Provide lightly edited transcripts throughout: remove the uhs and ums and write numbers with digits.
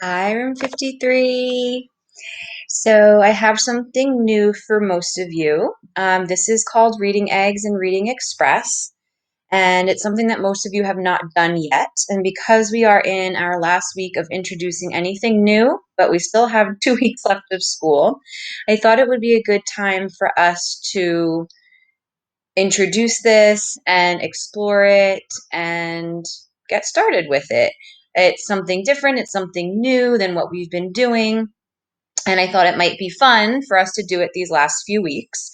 Hi, Room 53. So I have something new for most of you. This is called Reading Eggs and Reading Express, and it's something that most of you have not done yet. And because we are in our last week of introducing anything new, but we still have 2 weeks left of school, I thought it would be a good time for us to introduce this and explore it and get started with it. It's something different, it's something new than what we've been doing. And I thought it might be fun for us to do it these last few weeks.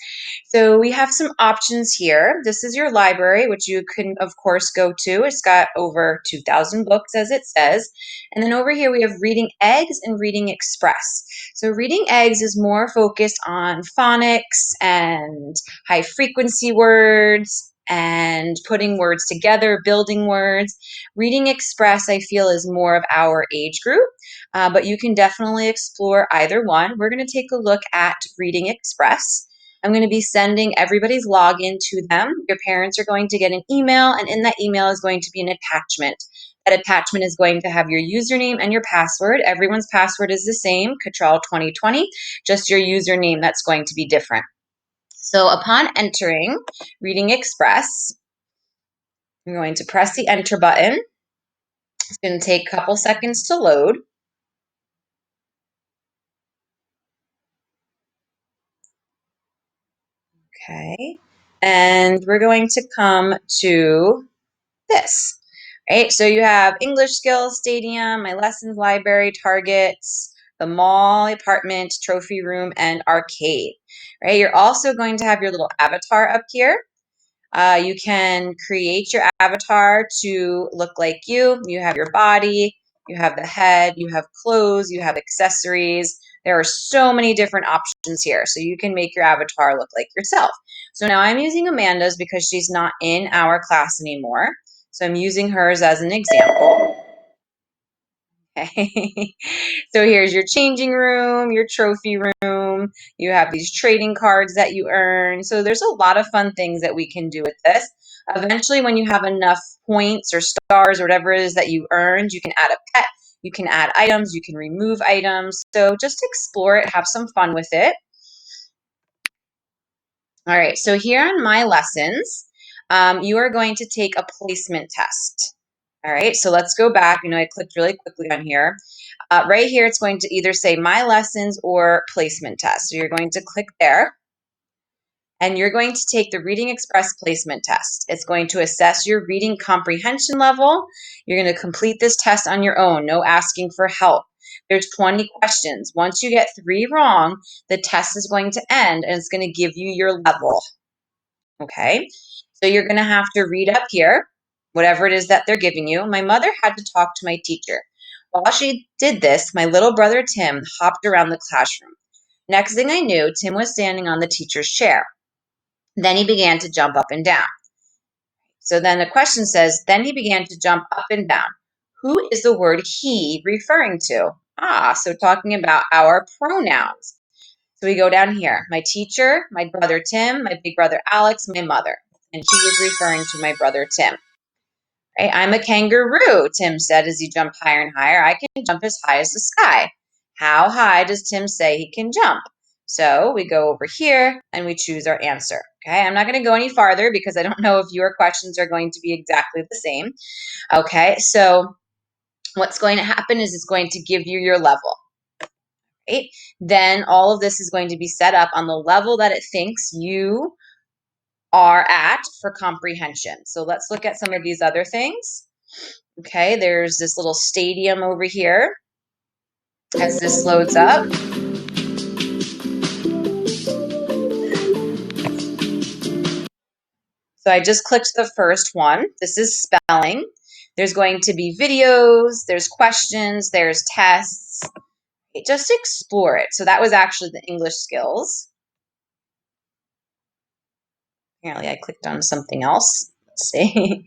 So we have some options here. This is your library, which you can, of course, go to. It's got over 2,000 books, as it says. And then over here, we have Reading Eggs and Reading Express. So Reading Eggs is more focused on phonics and high frequency words and putting words together, building words. Reading Express, I feel, is more of our age group. But you can definitely explore either one. We're going to take a look at Reading Express. I'm going to be sending everybody's login to them. Your parents are going to get an email, and in that email is going to be an attachment. That attachment is going to have your username and your password. Everyone's password is the same, Cottrell 2020, just your username that's going to be different. So upon entering Reading Express, I'm going to press the enter button. It's going to take a couple seconds to load. Okay, and we're going to come to this, right? So you have English Skills, Stadium, My Lessons Library, Targets, the mall, apartment, trophy room, and arcade, right? You're also going to have your little avatar up here. You can create your avatar to look like you. You have your body, you have the head, you have clothes, you have accessories. There are so many different options here. So you can make your avatar look like yourself. So now I'm using Amanda's because she's not in our class anymore. So I'm using hers as an example. Okay. So here's your changing room, your trophy room. You have these trading cards that you earn. So there's a lot of fun things that we can do with this. Eventually, when you have enough points or stars or whatever it is that you earned, you can add a pet, you can add items, you can remove items. So just explore it, have some fun with it. All right, so here on My Lessons, you are going to take a placement test. All right, so let's go back. I clicked really quickly on here. Right here, it's going to either say My Lessons or Placement Test. So you're going to click there, and you're going to take the Reading Express Placement Test. It's going to assess your reading comprehension level. You're going to complete this test on your own, no asking for help. There's 20 questions. Once you get 3 wrong, the test is going to end, and it's going to give you your level. Okay, so you're going to have to read up here, whatever it is that they're giving you. My mother had to talk to my teacher. While she did this, my little brother Tim hopped around the classroom. Next thing I knew, Tim was standing on the teacher's chair. Then he began to jump up and down. So then the question says, then he began to jump up and down. Who is the word he referring to? So talking about our pronouns. So we go down here. My teacher, my brother Tim, my big brother Alex, my mother. And he was referring to my brother Tim. Right? I'm a kangaroo, Tim said as he jumped higher and higher. I can jump as high as the sky. How high does Tim say he can jump? So we go over here and we choose our answer. Okay, I'm not going to go any farther because I don't know if your questions are going to be exactly the same. Okay, so what's going to happen is it's going to give you your level. Right? Then all of this is going to be set up on the level that it thinks you are at for comprehension. So let's look at some of these other things. Okay, there's this little stadium over here as this loads up. So I just clicked the first one. This is spelling. There's going to be videos, there's questions, there's tests. Okay, just explore it. So that was actually the English skills. Apparently I clicked on something else. Let's see.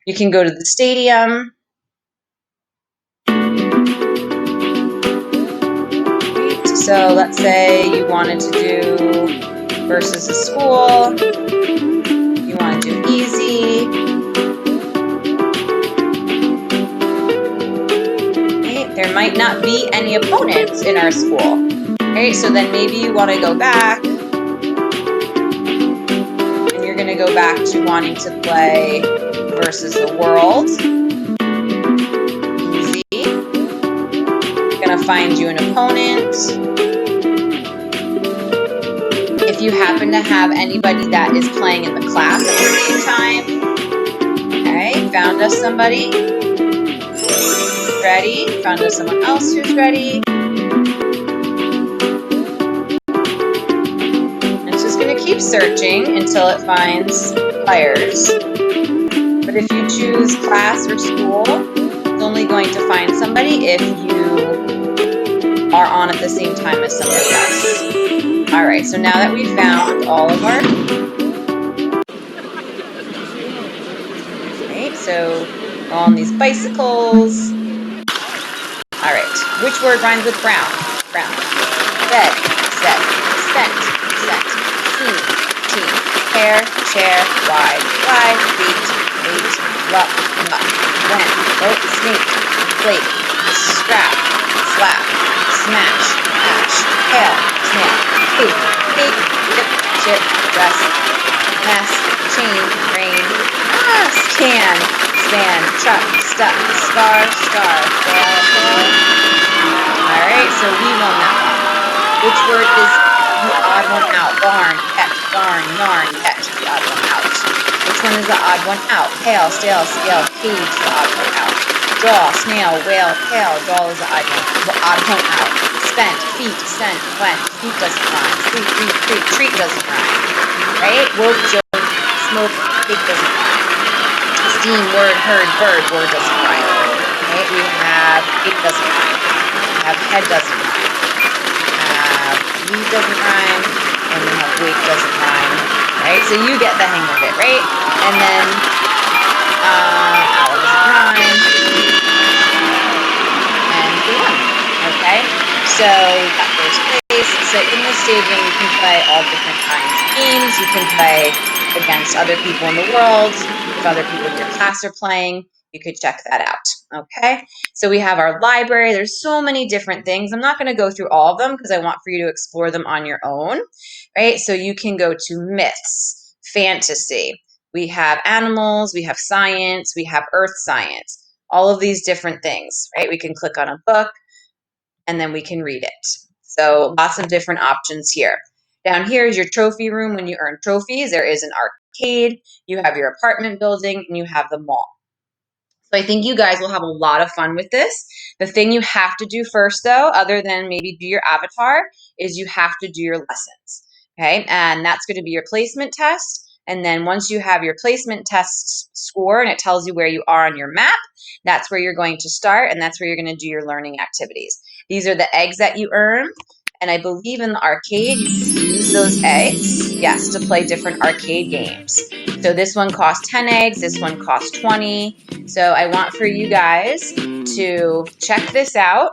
You can go to the stadium. So let's say you wanted to do versus a school. You want to do easy. Okay, there might not be any opponents in our school. Okay, so then maybe you want to go back, and you're going to go back to wanting to play versus the world. Easy. Going to find you an opponent. If you happen to have anybody that is playing in the class at the same time. Okay, found us somebody. Ready? Found us someone else who's ready. And it's just going to keep searching until it finds players. But if you choose class or school, it's only going to find somebody if you are on at the same time as somebody else. All right, so now that we've found all of our... Right, so we're on these bicycles. All right, which word rhymes with brown? Brown. Bed, set, scent, scent, team, team, hair, chair, wide, wide, feet, eight, luck, muck, when, rope, snake, plate, scrap, slap, smash, ash, hail, snail, cake, cake, chip, chip, dress, mess, chain, rain, can, span, truck, stuck, scar, star, fail, fail. All right, so we won that one. Which word is the odd one out? Barn, pet, barn, yarn, yet, the odd one out. Which one is the odd one out? Hail, stale, scale, cage, the odd one out. Draw, snail, whale, tail, doll is the odd one out. Spent, feet, scent, went, feet doesn't rhyme. Sleep, read, treat, treat doesn't rhyme. Right? Woke, joke, smoke, cake doesn't rhyme. Steam, word, heard, bird, word doesn't rhyme. Right? We have cake doesn't rhyme. We have head doesn't rhyme. Lead doesn't rhyme, and we have wake doesn't rhyme, right? So you get the hang of it, right? And then owl doesn't rhyme, and we won, okay? So you got first place. So in this staging, you can play all different kinds of games. You can play against other people in the world. If other people in your class are playing, you could check that out, okay? So we have our library. There's so many different things. I'm not going to go through all of them because I want for you to explore them on your own, right? So you can go to myths, fantasy. We have animals, we have science, we have earth science, all of these different things, right? We can click on a book and then we can read it. So lots of different options here. Down here is your trophy room. When you earn trophies, there is an arcade, you have your apartment building, and you have the mall. So I think you guys will have a lot of fun with this. The thing you have to do first, though, other than maybe do your avatar, is you have to do your lessons, okay? And that's going to be your placement test. And then once you have your placement test score and it tells you where you are on your map, that's where you're going to start, and that's where you're going to do your learning activities. These are the eggs that you earn. And I believe in the arcade, you can use those eggs, yes, to play different arcade games. So this one costs 10 eggs, this one costs 20. So I want for you guys to check this out,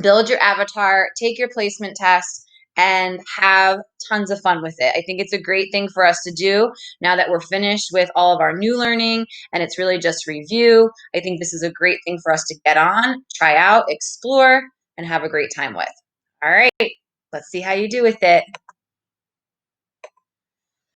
build your avatar, take your placement test, and have tons of fun with it. I think it's a great thing for us to do now that we're finished with all of our new learning and it's really just review. I think this is a great thing for us to get on, try out, explore, and have a great time with. All right, let's see how you do with it.